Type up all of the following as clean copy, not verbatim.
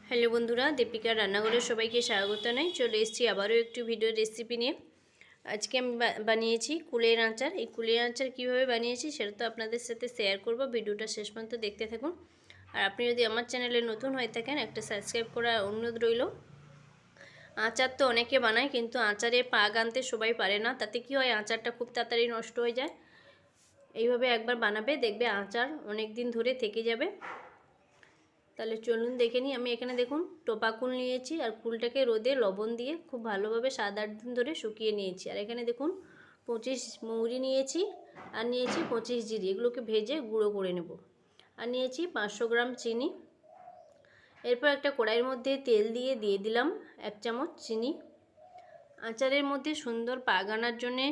Hello বন্ধুরা, দীপিকার রান্নাঘরে সবাইকে স্বাগত জানাই। চলে এসেছি আবারও একটু ভিডিও রেসিপি নিয়ে। আজকে আমি বানিয়েছি কুলের আচার। এই কুলের আচার কীভাবে বানিয়েছি সেটা তো আপনাদের সাথে শেয়ার করব। ভিডিওটা শেষ পর্যন্ত দেখতে থাকুন। আর আপনি যদি আমার চ্যানেলে নতুন হয়ে থাকেন একটা সাবস্ক্রাইব করার অনুরোধ রইল। আচার তো অনেকে বানায়, কিন্তু আচারে পাক আনতে সবাই পারে না। তাতে কি হয়, আচারটা খুব তাড়াতাড়ি নষ্ট হয়ে যায়। এইভাবে একবার বানাবে, দেখবে আচার অনেক দিন ধরে থেকে যাবে। তাহলে চলুন দেখে নিই। আমি এখানে দেখুন টোপা কুল নিয়েছি, আর কুলটাকে রোদে লবণ দিয়ে খুব ভালোভাবে 7-8 দিন ধরে শুকিয়ে নিয়েছি। আর এখানে দেখুন 25 মৌরি নিয়েছি, আর নিয়েছি 25 জিরে। এগুলোকে ভেজে গুঁড়ো করে নেব। আর নিয়েছি 500 গ্রাম চিনি। এরপর একটা কড়াইয়ের মধ্যে তেল দিয়ে দিলাম 1 চামচ চিনি। আচারের মধ্যে সুন্দর পাক আনার জন্যে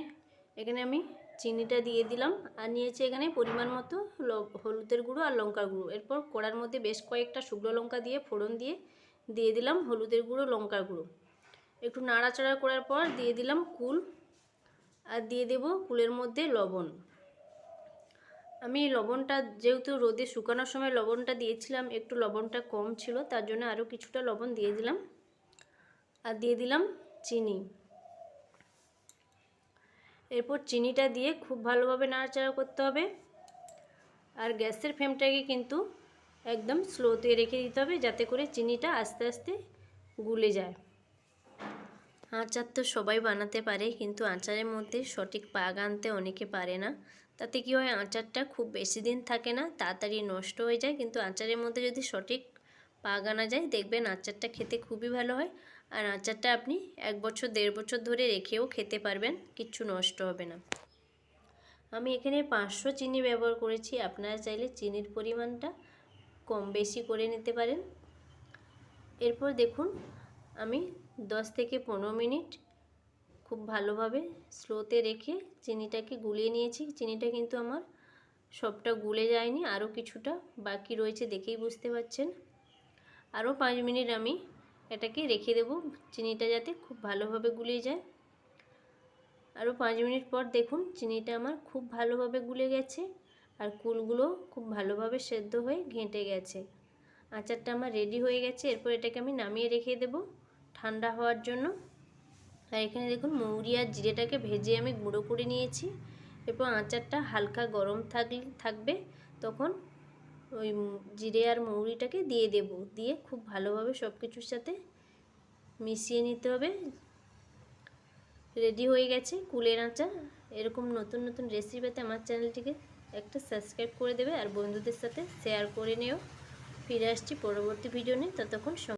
এখানে আমি চিনিটা দিয়ে দিলাম। আর নিয়েছি এখানে পরিমাণ মতো হলুদের গুঁড়ো আর লঙ্কার গুঁড়ো। এরপর কড়ার মধ্যে বেশ কয়েকটা শুকনো লঙ্কা দিয়ে ফোড়ন দিয়ে দিলাম হলুদের গুঁড়ো, লঙ্কার গুঁড়ো। একটু নাড়াচাড়া করার পর দিয়ে দিলাম কুল, আর দিয়ে দেব কুলের মধ্যে লবণ। আমি লবণটা যেহেতু রোদে শুকানোর সময় লবণটা দিয়েছিলাম, একটু লবণটা কম ছিল, তার জন্য আরও কিছুটা লবণ দিয়ে দিলাম। আর দিয়ে দিলাম চিনি। এরপর চিনিটা দিয়ে খুব ভালোভাবে নাড়াচাড়া করতে হবে। আর গ্যাসের ফ্লেমটাকে কিন্তু একদম স্লোতে রেখে দিতে হবে, যাতে করে চিনিটা আস্তে আস্তে গুলে যায়। আচার তো সবাই বানাতে পারে, কিন্তু আচারের মধ্যে সঠিক পাক আনতে অনেকে পারে না। তাতে কি হয়, আচারটা খুব বেশি দিন থাকে না, তাড়াতাড়ি নষ্ট হয়ে যায়। কিন্তু আচারের মধ্যে যদি সঠিক পাক আনা যায়, দেখবেন আচারটা খেতে খুবই ভালো হয়। আর আচারটা আপনি 1 বছর 1.5 বছর ধরে রেখেও খেতে পারবেন, কিচ্ছু নষ্ট হবে না। আমি এখানে 500 চিনি ব্যবহার করেছি। আপনারা চাইলে চিনির পরিমাণটা কম বেশি করে নিতে পারেন। এরপর দেখুন আমি 10 থেকে 15 মিনিট খুব ভালোভাবে স্লোতে রেখে চিনিটাকে গুলিয়ে নিয়েছি। চিনিটা কিন্তু আমার সবটা গুলে যায়নি, আরও কিছুটা বাকি রয়েছে, দেখেই বুঝতে পারছেন। আরও 5 মিনিট আমি এটাকে রেখে দেব, চিনিটা যাতে খুব ভালোভাবে গুলিয়ে যায়। আরও 5 মিনিট পর দেখুন চিনিটা আমার খুব ভালোভাবে গুলে গেছে, আর কুলগুলো খুব ভালোভাবে সেদ্ধ হয়ে ঘেঁটে গেছে। আচারটা আমার রেডি হয়ে গেছে। এরপর এটাকে আমি নামিয়ে রেখে দেব ঠান্ডা হওয়ার জন্য। আর এখানে দেখুন মৌরি আর জিরেটাকে ভেজে আমি গুঁড়ো করে নিয়েছি। এরপর আচারটা হালকা গরম থাকবে, তখন ওই জিরে আর মৌরিটাকে দিয়ে দেব। দিয়ে খুব ভালোভাবে সব কিছুর সাথে মিশিয়ে নিতে হবে। রেডি হয়ে গেছে কুলের আচার। এরকম নতুন নতুন রেসিপি পেতে আমার চ্যানেলটিকে একটা সাবস্ক্রাইব করে দেবে, আর বন্ধুদের সাথে শেয়ার করে নিও। ফিরে আসছি পরবর্তী ভিডিও নিয়ে, ততক্ষণ